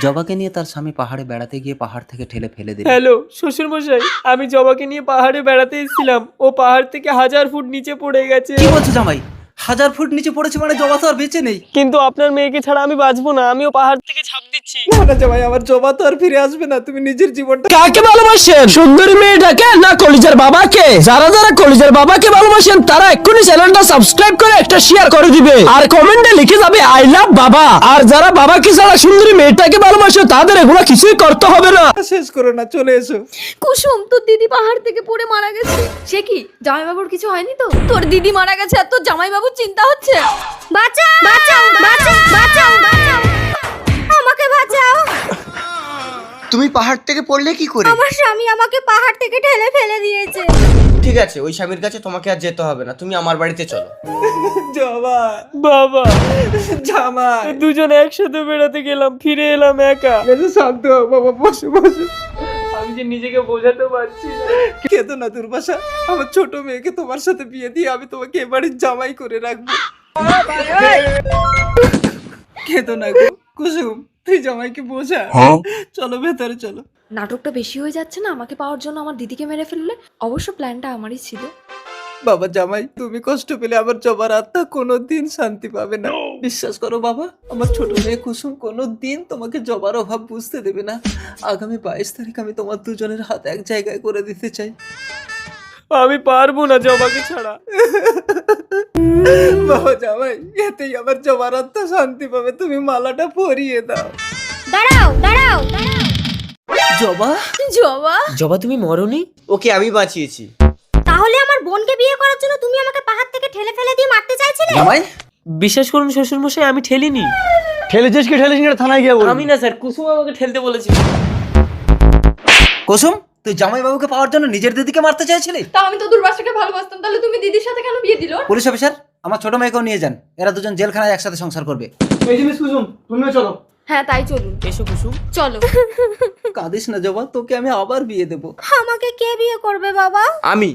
জবাকে নিয়ে তার স্বামী পাহাড়ে বেড়াতে গিয়ে পাহাড় থেকে ঠেলে ফেলে দিল। হ্যালো শ্বশুর মশাই, আমি জবাকে নিয়ে পাহাড়ে বেড়াতে এসেছিলাম, ও পাহাড় থেকে 1000 ফুট নিচে পড়ে গেছে। কি বলছো জামাই? 1000 ফুট নিচে পড়েছে মানে জবা তো আর বেঁচে নেই? কিন্তু আপনার মেয়েকে ছাড়া আমি বাঁচবো না, আমিও পাহাড় থেকে ঝাঁপ দিচ্ছি। না জামাই, আমার জবা তো আর ফিরে আসবে না। তুমি নিজের জীবনটা কাকে ভালোবাসেন, সুন্দরী মেয়েটাকে না কলিজার বাবাকে? যারা যারা কলিজার বাবাকে ভালোবাসেন তারা এক্ষুনি চ্যানেলটা সাবস্ক্রাইব করে একটা শেয়ার করে দিবে আর কমেন্টে লিখে যাবে আই লাভ বাবা। আর যারা বাবাকে ছাড়া সুন্দরী মেয়েটাকে ভালোবাসে তাদের এগুলো কিছুই করতে হবে না। শেষ করো না, চলে এসো। কুসুম, তোর দিদি পাহাড় থেকে পড়ে মারা গেছে। সে কি, জামাইবাবুর কিছু হয়নি তো? তোর দিদি মারা গেছে আর তোর জামাইবাবুর চিন্তা হচ্ছে? বাঁচাও বাঁচাও বাঁচাও বাঁচাও বাঁচাও, আমাকে বাঁচাও। তুমি পাহাড় থেকে পড়লে কি করে? আমার স্বামী আমাকে পাহাড় থেকে ঠেলে ফেলে দিয়েছে। ঠিক আছে, ওই স্বামীর কাছে তোমাকে আর যেতে হবে না, তুমি আমার বাড়িতে চলো। জবা, বাবা, জামাই, দুজনে একসাথে বেড়াতে গেলাম, ফিরে এলাম একা। শান্ত হও বাবা, বসে বসে। আমি যে নিজেকে বোঝাতে পারছি না। কেঁদো না দুর্বাসা, আমার ছোট মেয়েকে তোমার সাথে বিয়ে দিয়ে আমি তোমাকে এবারের জামাই করে রাখবো। কেঁদো না গো কুসুম, তুই জামাইকে বোঝা। চলো ভেতরে চলো। নাটকটা বেশি হয়ে যাচ্ছে না? আমাকে পাওয়ার জন্য আমার দিদিকে মেরে ফেললে। অবশ্য প্ল্যানটা আমারই ছিল। বাবা জামাই, তুমি কষ্ট পেলে আমার জবার আত্মা কোনোদিন শান্তি পাবে না। বিশ্বাস করো বাবা, আমার ছোট মেয়ে কুসুম কোনোদিন তোমাকে জবার অভাব বুঝতে দেবে না। আগামী 22 তারিখ আমি তোমার দুজনের হাত এক জায়গায় করে দিতে চাই। আমি পারবো না জবাকে ছাড়া। বাবা জামাই, এতেই আমার জবার আত্মা শান্তি পাবে। তুমি মালাটা পরিয়ে দাও। দাঁড়াও দাঁড়াও, জবা, জবা, জবা তুমি মরনি? ওকে আমি বাঁচিয়েছি। তাহলে আমার বোনকে বিয়ে করার জন্য তুমি আমাকে পাহাড় থেকে ঠেলে ফেলে দিয়ে মারতে চাইছিলে? জামাই, বিশ্বাস করুন শ্বশুর মশাই, আমি ঠেলিনি। ঠেলেছিস কি ঠেলেছিস না থানায় গিয়ে বল। আমি না স্যার, কুসুম আমাকে ঠেলতে বলেছিল। কুসুম, তুই জামাই বাবুকে পাওয়ার জন্য নিজের দিদিকে মারতে চাইছিলি? তা আমি তো দুর্বাসাকে ভালোবাসতাম, তাহলে তুমি দিদির সাথে কেন বিয়ে দিল? পুলিশ অফিসার, আমার ছোট মেয়েকেও নিয়ে যান। এরা দুজন জেলখানায় একসাথে সংসার করবে। এই জিনিস কুসুম, তুমিও চলো। হ্যাঁ তাই চলুন। এসো কুসুম। চলো। কাঁদিস না জবা, তোকে আমি আবার বিয়ে দেবো। আমাকে কে বিয়ে করবে বাবা? আমি